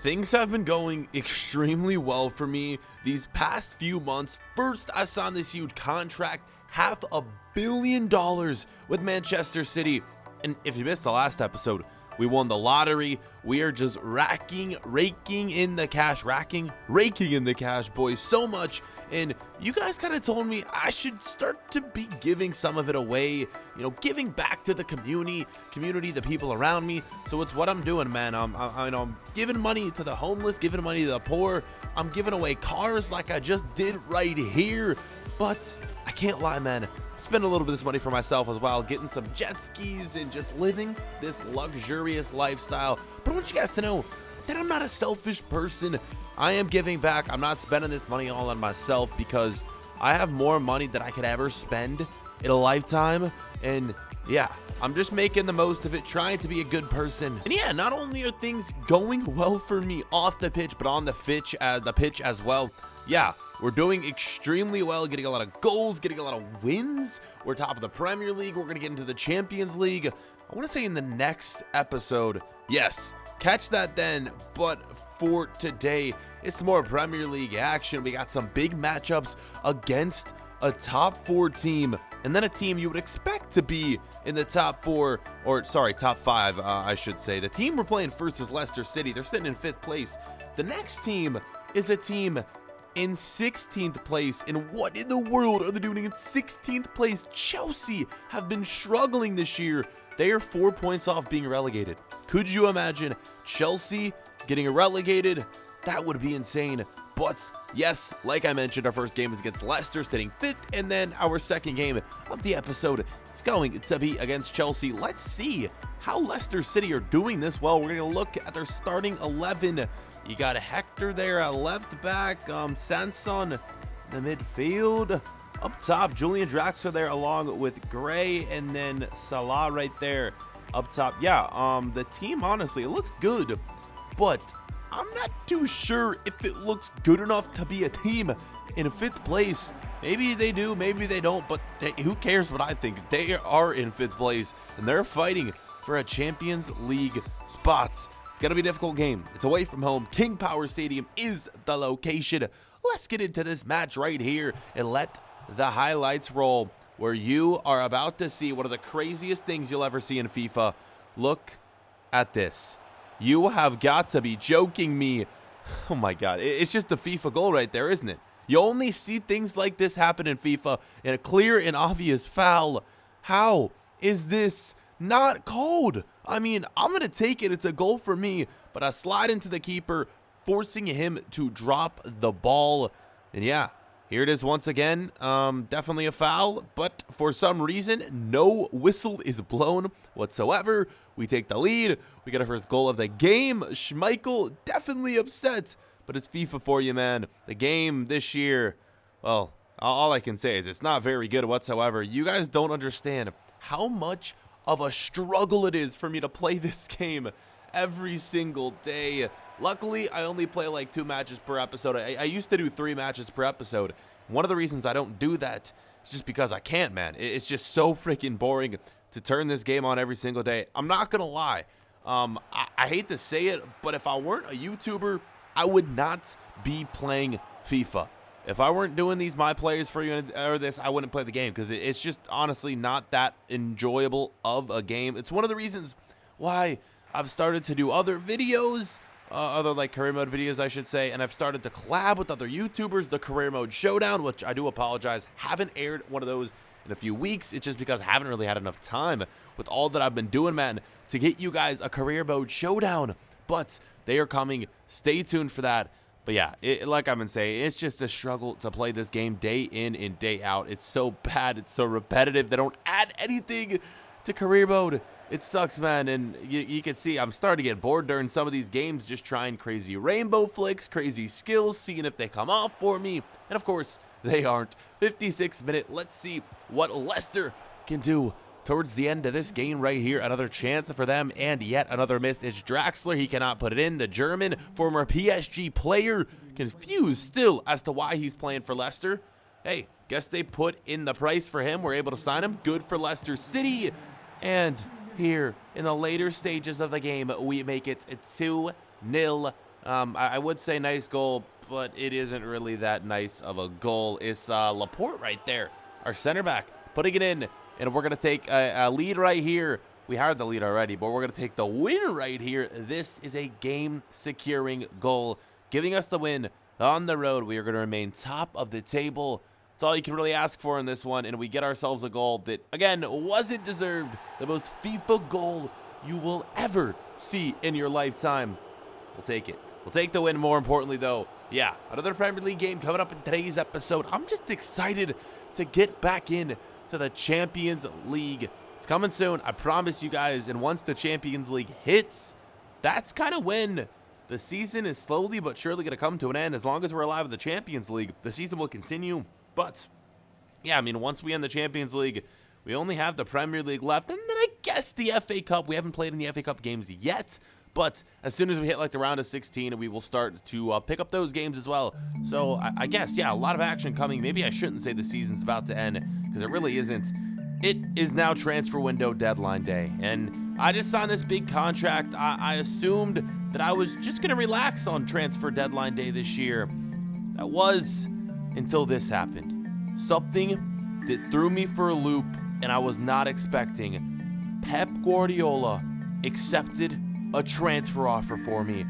Things have been going extremely well for me these past few months. First, I signed this huge contract, $500 million with Manchester City. And if you missed the last episode, we won the lottery. We are just raking in the cash, boys, so much. And you guys kind of told me I should start to be giving some of it away, giving back to the community, the people around me. So it's what I'm doing, man. I'm giving money to the homeless, giving money to the poor. I'm giving away cars like I just did right here. But I can't lie, man. Spend a little bit of this money for myself as well, getting some jet skis and just living this luxurious lifestyle. But I want you guys to know that I'm not a selfish person. I am giving back. I'm not spending this money all on myself because I have more money than I could ever spend in a lifetime. And yeah, I'm just making the most of it, trying to be a good person. And yeah, not only are things going well for me off the pitch, but on the pitch as well. Yeah, we're doing extremely well, getting a lot of goals, getting a lot of wins. We're top of the Premier League. We're going to get into the Champions League. I want to say in the next episode. Yes, catch that then. But for today, it's more Premier League action. We got some big matchups against a top 4 team, and then a team you would expect to be in the top 4, or sorry, top 5, I should say. The team we're playing first is Leicester City. They're sitting in 5th place. The next team is a team in 16th place. And what in the world are they doing in 16th place? Chelsea have been struggling this year. They are 4 points off being relegated. Could you imagine Chelsea getting relegated? That would be insane. But yes, like I mentioned, our first game is against Leicester, sitting 5th, and then our second game of the episode is going to be against Chelsea. Let's see how Leicester City are doing this well. We're going to look at their starting 11. You got Hector there at left back, Sanson in the midfield. Up top, Julian Draxler there along with Gray, and then Salah right there up top. Yeah, the team, honestly, it looks good, but I'm not too sure if it looks good enough to be a team in 5th place. Maybe they do, maybe they don't, but who cares what I think? They are in 5th place, and they're fighting for a Champions League spot. It's going to be a difficult game. It's away from home. King Power Stadium is the location. Let's get into this match right here and let the highlights roll, where you are about to see one of the craziest things you'll ever see in FIFA. Look at this. You have got to be joking me. Oh my God. It's just a FIFA goal right there, isn't it? You only see things like this happen in FIFA, in a clear and obvious foul. How is this not called? I mean, I'm going to take it. It's a goal for me, but I slide into the keeper, forcing him to drop the ball. And yeah, here it is once again. Definitely a foul, but for some reason, no whistle is blown whatsoever. We take the lead. We get our first goal of the game. Schmeichel definitely upset, but it's FIFA for you, man. The game this year, well, all I can say is it's not very good whatsoever. You guys don't understand how much of a struggle it is for me to play this game every single day. Luckily, I only play like 2 matches per episode. I used to do 3 matches per episode. One of the reasons I don't do that is just because I can't, man. It's just so freaking boring to turn this game on every single day. I'm not going to lie. I hate to say it, but if I weren't a YouTuber, I would not be playing FIFA. If I weren't doing these My Players for you or this, I wouldn't play the game because it's just honestly not that enjoyable of a game. It's one of the reasons why I've started to do other videos, other like career mode videos, I should say, and I've started to collab with other YouTubers. The career mode showdown, which I do apologize, haven't aired one of those in a few weeks. It's just because I haven't really had enough time with all that I've been doing, man, to get you guys a career mode showdown. But they are coming. Stay tuned for that. But yeah, like I've been saying, it's just a struggle to play this game day in and day out. It's so bad. It's so repetitive. They don't add anything to career mode. It sucks, man. And you can see I'm starting to get bored during some of these games, just trying crazy rainbow flicks, crazy skills, seeing if they come off for me. And of course, they aren't. 56th minute. Let's see what Leicester can do towards the end of this game right here. Another chance for them, and yet another miss. It's Draxler. He cannot put it in. The German, former PSG player, confused still as to why he's playing for Leicester. Hey, guess they put in the price for him. We're able to sign him. Good for Leicester City. And here in the later stages of the game, we make it 2-0 I would say nice goal, but it isn't really that nice of a goal. It's Laporte right there, our center back, putting it in, and we're going to take a lead right here. We had the lead already, but we're going to take the win right here. This is a game-securing goal, giving us the win on the road. We are going to remain top of the table. That's all you can really ask for in this one, and we get ourselves a goal that, again, wasn't deserved. The most FIFA goal you will ever see in your lifetime. We'll take it. We'll take the win. More importantly, though, yeah, another Premier League game coming up in today's episode. I'm just excited to get back in to the Champions League. It's coming soon, I promise you guys. And once the Champions League hits, that's kind of when the season is slowly but surely going to come to an end. As long as we're alive in the Champions League, the season will continue. But, yeah, I mean, once we end the Champions League, we only have the Premier League left. And then I guess the FA Cup. We haven't played in the FA Cup games yet. But as soon as we hit like the round of 16, we will start to pick up those games as well. So I guess, yeah, a lot of action coming. Maybe I shouldn't say the season's about to end because it really isn't. It is now transfer window deadline day. And I just signed this big contract. I assumed that I was just going to relax on transfer deadline day this year. That was until this happened. Something that threw me for a loop and I was not expecting. Pep Guardiola accepted a transfer offer for me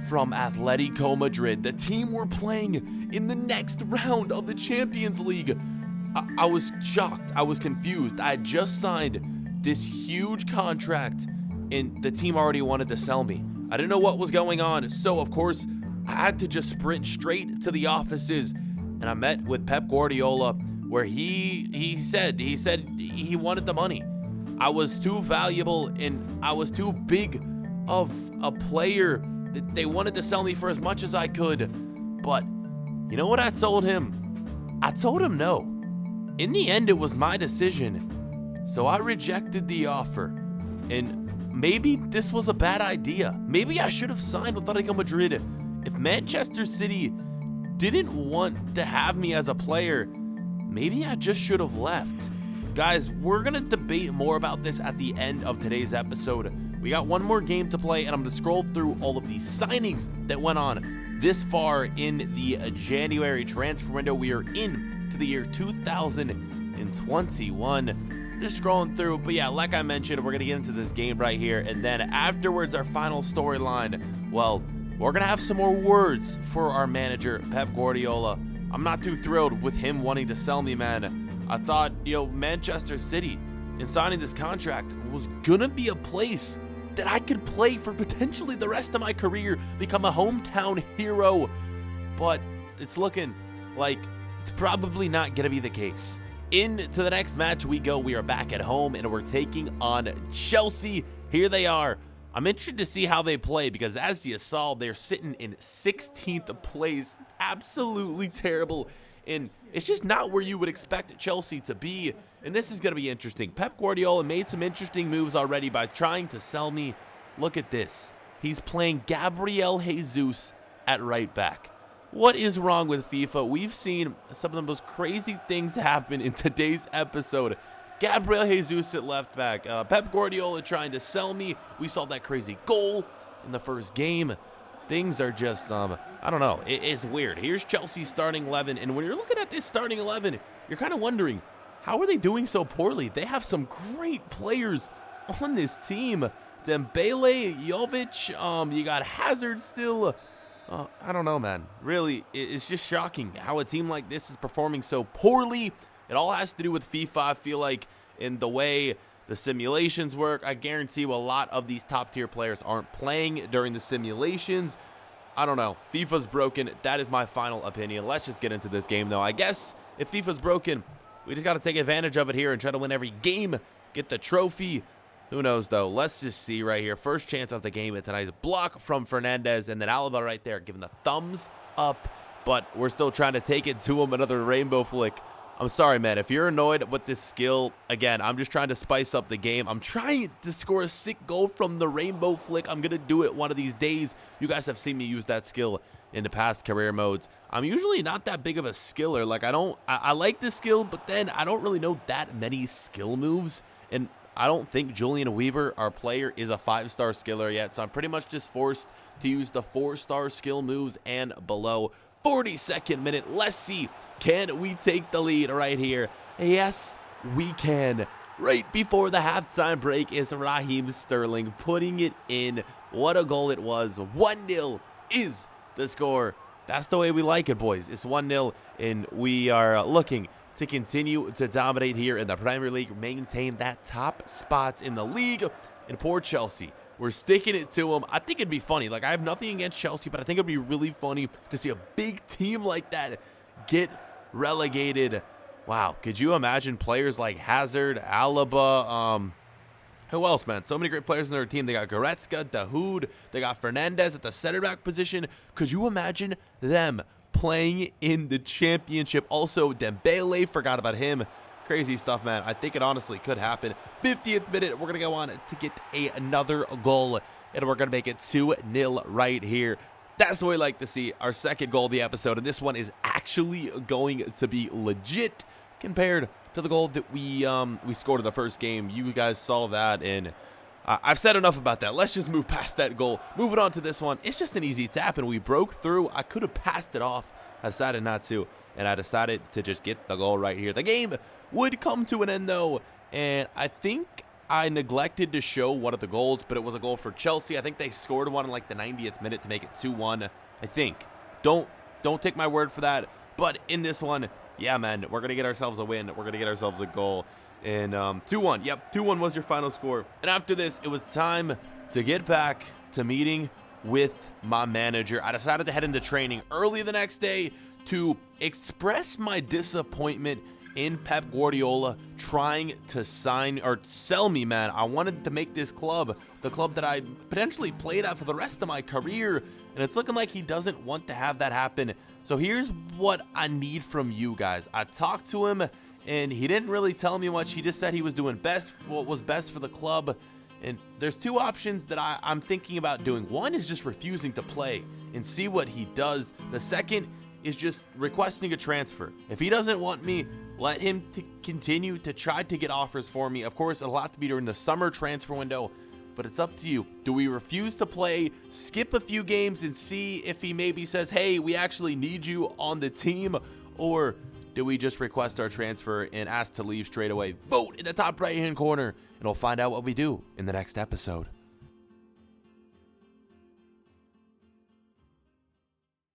from Atletico Madrid, the team we're playing in the next round of the Champions League. I was shocked. I was confused. I had just signed this huge contract, and the team already wanted to sell me. I didn't know what was going on, so of course, I had to just sprint straight to the offices, and I met with Pep Guardiola, where he said he wanted the money. I was too valuable, and I was too big of a player that they wanted to sell me for as much as I could. But you know what I told him? I told him no. In the end, it was my decision. So I rejected the offer. And maybe this was a bad idea. Maybe I should have signed with Atletico Madrid. If Manchester City didn't want to have me as a player, maybe I just should have left. Guys, we're going to debate more about this at the end of today's episode. We got one more game to play, and I'm going to scroll through all of these signings that went on this far in the January transfer window. We are into the year 2021. Just scrolling through, but yeah, like I mentioned, we're going to get into this game right here, and then afterwards, our final storyline. Well, we're going to have some more words for our manager, Pep Guardiola. I'm not too thrilled with him wanting to sell me, man. I thought, Manchester City, in signing this contract, was going to be a place that I could play for potentially the rest of my career, become a hometown hero. But it's looking like it's probably not going to be the case. Into the next match we go. We are back at home, and we're taking on Chelsea. Here they are. I'm interested to see how they play because, as you saw, they're sitting in 16th place. Absolutely terrible. And it's just not where you would expect Chelsea to be. And this is going to be interesting. Pep Guardiola made some interesting moves already by trying to sell me. Look at this. He's playing Gabriel Jesus at right back. What is wrong with FIFA? We've seen some of the most crazy things happen in today's episode. Gabriel Jesus at left back. Pep Guardiola trying to sell me. We saw that crazy goal in the first game. Things are just, I don't know. It's weird. Here's Chelsea's starting 11, and when you're looking at this starting 11, you're kind of wondering, how are they doing so poorly? They have some great players on this team. Dembele, Jovic, you got Hazard still. I don't know, man. Really, it's just shocking how a team like this is performing so poorly. It all has to do with FIFA, I feel like, in the way the simulations work. I guarantee you a lot of these top-tier players aren't playing during the simulations. I don't know. FIFA's broken. That is my final opinion. Let's just get into this game, though. I guess if FIFA's broken, we just got to take advantage of it here and try to win every game, get the trophy. Who knows, though? Let's just see right here. First chance of the game. It's a nice block from Fernandez, and then Alaba right there giving the thumbs up. But we're still trying to take it to him. Another rainbow flick. I'm sorry, man. If you're annoyed with this skill, again, I'm just trying to spice up the game. I'm trying to score a sick goal from the rainbow flick. I'm going to do it one of these days. You guys have seen me use that skill in the past career modes. I'm usually not that big of a skiller. Like, I like this skill, but then I don't really know that many skill moves. And I don't think Julian Weber, our player, is a 5-star skiller yet. So I'm pretty much just forced to use the 4-star skill moves and below. 42nd minute. Let's see. Can we take the lead right here? Yes, we can. Right before the halftime break is Raheem Sterling putting it in. What a goal it was. 1-0 is the score. That's the way we like it, boys. It's 1-0, and we are looking to continue to dominate here in the Premier League, maintain that top spot in the league. And poor Chelsea, we're sticking it to them. I think it'd be funny. Like, I have nothing against Chelsea, but I think it'd be really funny to see a big team like that get relegated. Wow, could you imagine players like Hazard, Alaba, who else, man? So many great players in their team. They got Goretzka, Dahoud, they got Fernandez at the center back position. Could you imagine them playing in the championship? Also, Dembele, forgot about him. Crazy stuff, man. I think it honestly could happen. 50th minute, we're going to go on to get another goal, and we're going to make it 2-0 right here. That's what we like to see. Our second goal of the episode, and this one is actually going to be legit compared to the goal that we scored in the first game. You guys saw that, and I've said enough about that. Let's just move past that goal. Moving on to this one. It's just an easy tap, and we broke through. I could have passed it off. I decided not to, and I decided to just get the goal right here. The game would come to an end, though, and I think I neglected to show one of the goals, but it was a goal for Chelsea. I think they scored one in like the 90th minute to make it 2-1, I think. Don't take my word for that, but in this one, yeah, man, we're going to get ourselves a win. We're going to get ourselves a goal. And 2-1. Yep, 2-1 was your final score. And after this, it was time to get back to meeting with my manager. I decided to head into training early the next day to express my disappointment in Pep Guardiola trying to sign or sell me, man. I wanted to make this club the club that I potentially played at for the rest of my career, and it's looking like he doesn't want to have that happen. So here's what I need from you guys. I talked to him, and he didn't really tell me much. He just said he was doing what was best for the club. And there's two options that I'm thinking about doing. One is just refusing to play and see what he does. The second is just requesting a transfer. If he doesn't want me, let him continue to try to get offers for me. Of course, it'll have to be during the summer transfer window, but it's up to you. Do we refuse to play, skip a few games, and see if he maybe says, hey, we actually need you on the team? Or do we just request our transfer and ask to leave straight away? Vote in the top right-hand corner, and we'll find out what we do in the next episode.